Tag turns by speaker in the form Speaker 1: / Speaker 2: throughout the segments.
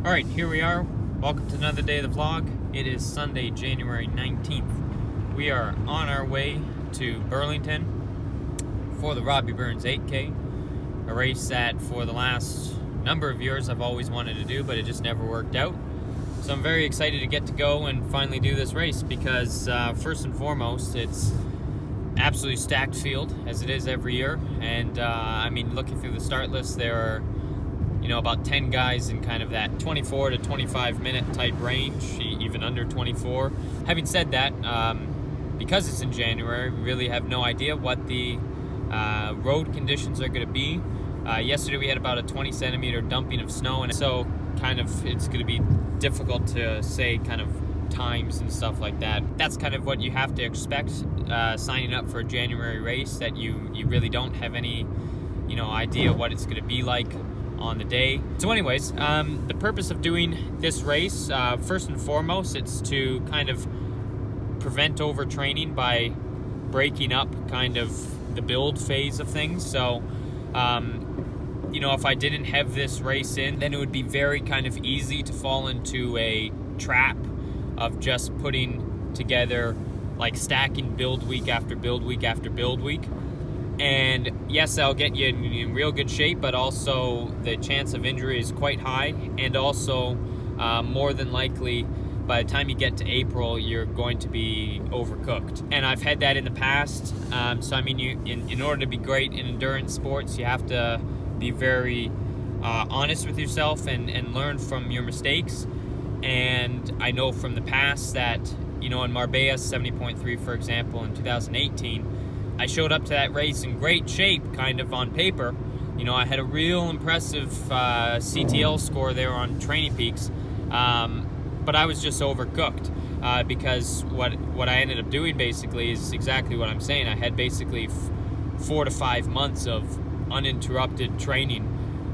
Speaker 1: All right, here we are. Welcome to another day of the vlog. It is Sunday, January 19th. We are on our way to Burlington for the Robbie Burns 8K, a race that for the last number of years I've always wanted to do, but it just never worked out. So I'm very excited to get to go and finally do this race because first and foremost, it's absolutely stacked field as it is every year. And I mean, looking through the start list, there are about 10 guys in kind of that 24 to 25 minute type range, even under 24. Having said that, because it's in January, we really have no idea what the road conditions are going to be. Yesterday we had about a 20 centimeter dumping of snow, and so kind of it's going to be difficult to say kind of times and stuff like that. That's kind of what you have to expect signing up for a January race, that you really don't have any idea what it's going to be like on the day. So anyways, the purpose of doing this race, first and foremost, it's to kind of prevent overtraining by breaking up kind of the build phase of things. So if I didn't have this race in, then it would be very kind of easy to fall into a trap of just putting together, like stacking build week after build week after build week. And yes, that'll get you in real good shape, but also the chance of injury is quite high. And also, more than likely, by the time you get to April, you're going to be overcooked. And I've had that in the past. So I mean, in order to be great in endurance sports, you have to be very honest with yourself and learn from your mistakes. And I know from the past that, in Marbella 70.3, for example, in 2018, I showed up to that race in great shape, kind of on paper. I had a real impressive CTL score there on Training Peaks, but I was just overcooked because what I ended up doing basically is exactly what I'm saying. I had basically 4 to 5 months of uninterrupted training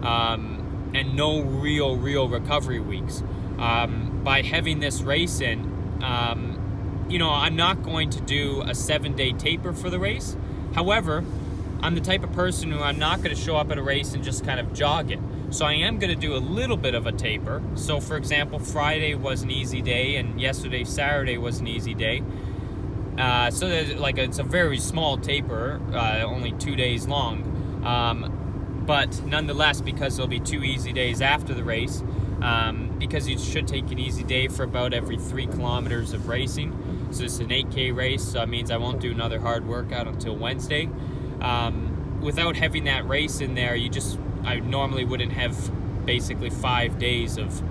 Speaker 1: and no real recovery weeks. By having this race in, I'm not going to do a 7-day taper for the race. However, I'm the type of person who I'm not going to show up at a race and just kind of jog it. So I am going to do a little bit of a taper. So for example, Friday was an easy day, and yesterday, Saturday, was an easy day. So it's a very small taper, only 2 days long. But nonetheless, because there'll be 2 easy days after the race, because you should take an easy day for about every 3 kilometers of racing. So it's an 8K race, so it means I won't do another hard workout until Wednesday. Without having that race in there, I normally wouldn't have basically 5 days of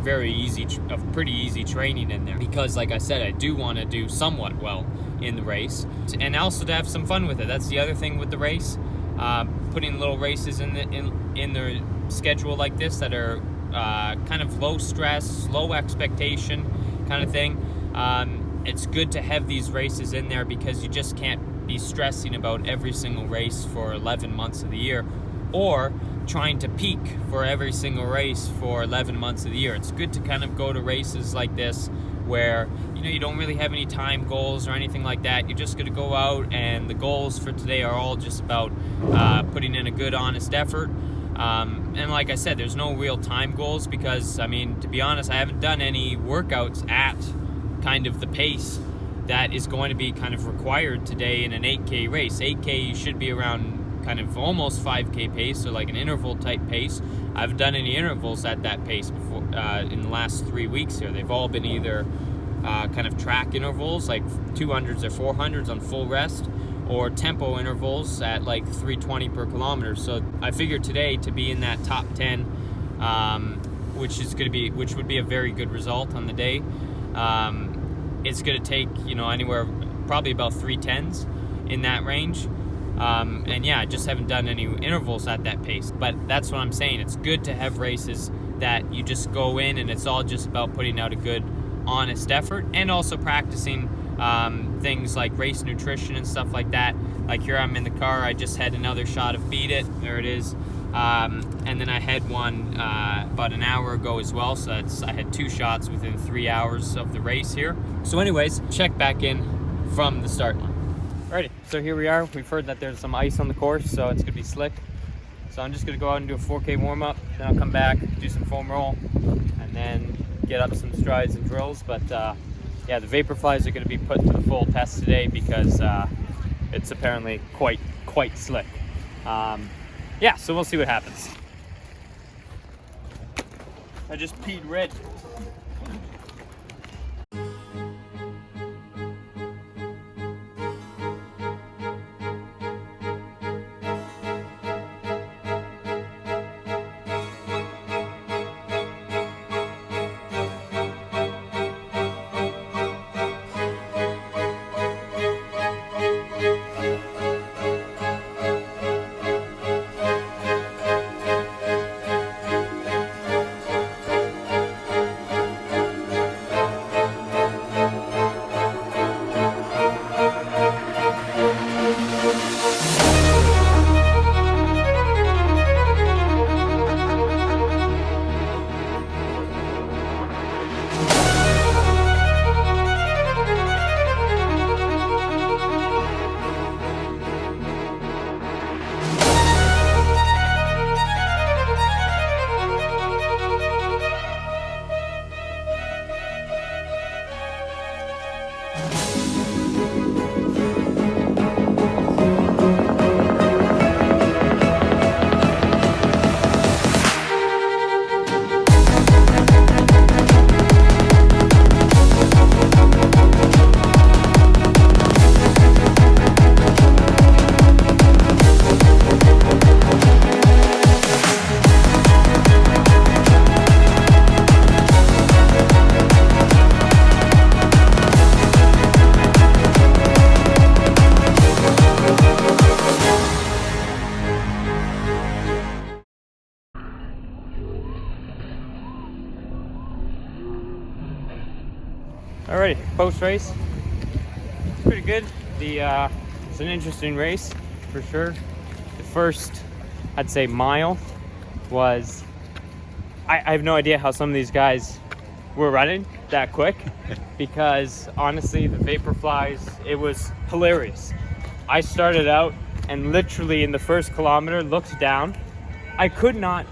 Speaker 1: pretty easy training in there. Because like I said, I do want to do somewhat well in the race, and also to have some fun with it. That's the other thing with the race. Putting little races in the schedule like this that are kind of low stress, low expectation kind of thing. It's good to have these races in there because you just can't be stressing about every single race for 11 months of the year, or trying to peak for every single race for 11 months of the year. It's good to kind of go to races like this where you don't really have any time goals or anything like that. You're just going to go out, and the goals for today are all just about putting in a good, honest effort. And like I said, there's no real time goals because, I mean, to be honest, I haven't done any workouts at kind of the pace that is going to be kind of required today in an 8K race. 8K, you should be around kind of almost 5K pace, so like an interval type pace. I haven't done any intervals at that pace before in the last 3 weeks here. They've all been either kind of track intervals, like 200s or 400s on full rest, or tempo intervals at like 320 per kilometer. So I figured today to be in that top 10, which would be a very good result on the day. It's going to take anywhere probably about 310s in that range. And yeah, I just haven't done any intervals at that pace. But that's what I'm saying. It's good to have races that you just go in and it's all just about putting out a good, honest effort, and also practicing things like race nutrition and stuff like that. Like here I'm in the car, I just had another shot of Beat It. There it is. And then I had one about an hour ago as well. So I had 2 shots within 3 hours of the race here. So anyways, check back in from the start line. Alrighty, so here we are. We've heard that there's some ice on the course, so it's gonna be slick. So I'm just gonna go out and do a 4K warm up, then I'll come back, do some foam roll, and then get up some strides and drills. But yeah, the Vaporflies are gonna be put to the full test today because it's apparently quite slick. Yeah, so we'll see what happens. I just peed red. Alrighty, post race. It's pretty good. It's an interesting race for sure. The first, I'd say, mile was. I have no idea how some of these guys were running that quick because honestly, the Vaporflies, it was hilarious. I started out and literally in the first kilometer looked down. I could not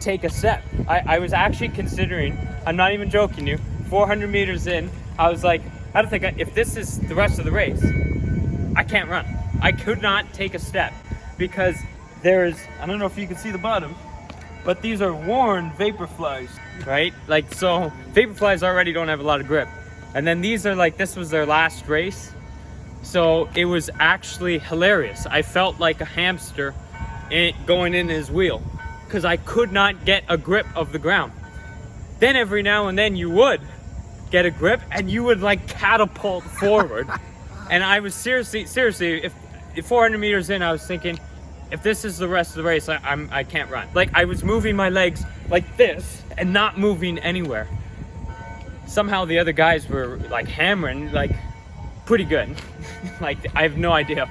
Speaker 1: take a step. I was actually considering, I'm not even joking you, 400 meters in, I was like, I don't think if this is the rest of the race, I can't run. I could not take a step because there's, I don't know if you can see the bottom, but these are worn Vaporflies, right? Like, so Vaporflies already don't have a lot of grip. And then these are like, this was their last race. So it was actually hilarious. I felt like a hamster going in his wheel because I could not get a grip of the ground. Then every now and then you would get a grip and you would like catapult forward. And I was seriously, if 400 meters in, I was thinking, if this is the rest of the race, I can't run. Like, I was moving my legs like this and not moving anywhere. Somehow the other guys were like hammering, like pretty good. Like, I have no idea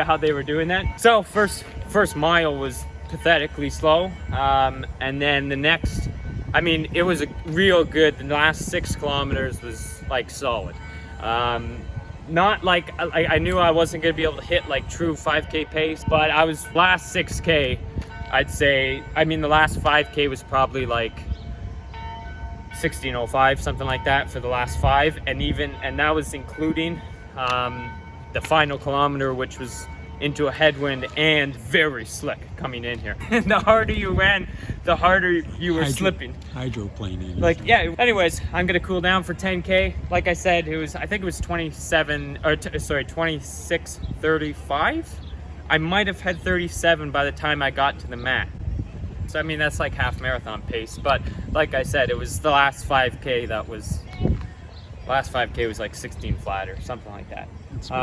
Speaker 1: how they were doing that. So first mile was pathetically slow. And then the next, I mean, it was a real good. The last 6 kilometers was like solid. Not like I knew I wasn't gonna be able to hit like true 5K pace, but I was last 6K, I'd say. I mean, the last 5K was probably like 16:05, something like that for the last 5, and that was including the final kilometer, which was into a headwind and very slick coming in here. And the harder you ran, the harder you were slipping.
Speaker 2: Hydroplaning.
Speaker 1: Like, yeah. Anyways, I'm gonna cool down for 10K. Like I said, I think it was 26:35. I might have had 37 by the time I got to the mat. So I mean, that's like half marathon pace. But like I said, it was the last 5K was like 16 flat or something like that. So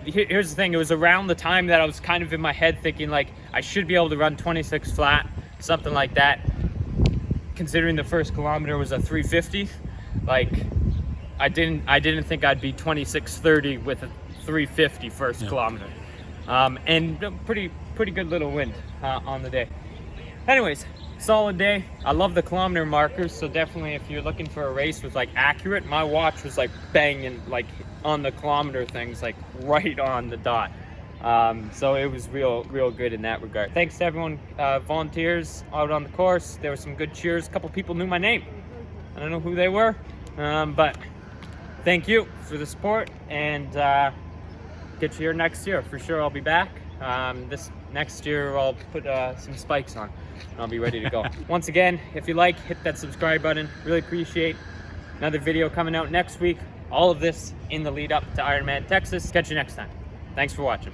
Speaker 1: here's the thing, it was around the time that I was kind of in my head thinking like I should be able to run 26 flat, something like that. Considering the first kilometer was a 350, like I didn't think I'd be 26:30 with a 350 first kilometer. And pretty good little wind on the day. Anyways, solid day. I love the kilometer markers, so definitely if you're looking for a race with like accurate, my watch was like banging like on the kilometer things, like right on the dot. So it was real good in that regard. Thanks to everyone, volunteers out on the course. There were some good cheers. A couple people knew my name. I don't know who they were, but thank you for the support, and get you here next year. For sure I'll be back. This next year I'll put some spikes on and I'll be ready to go. Once again, if you like, hit that subscribe button. Really appreciate. Another video coming out next week. All of this in the lead up to Ironman Texas. Catch you next time. Thanks for watching.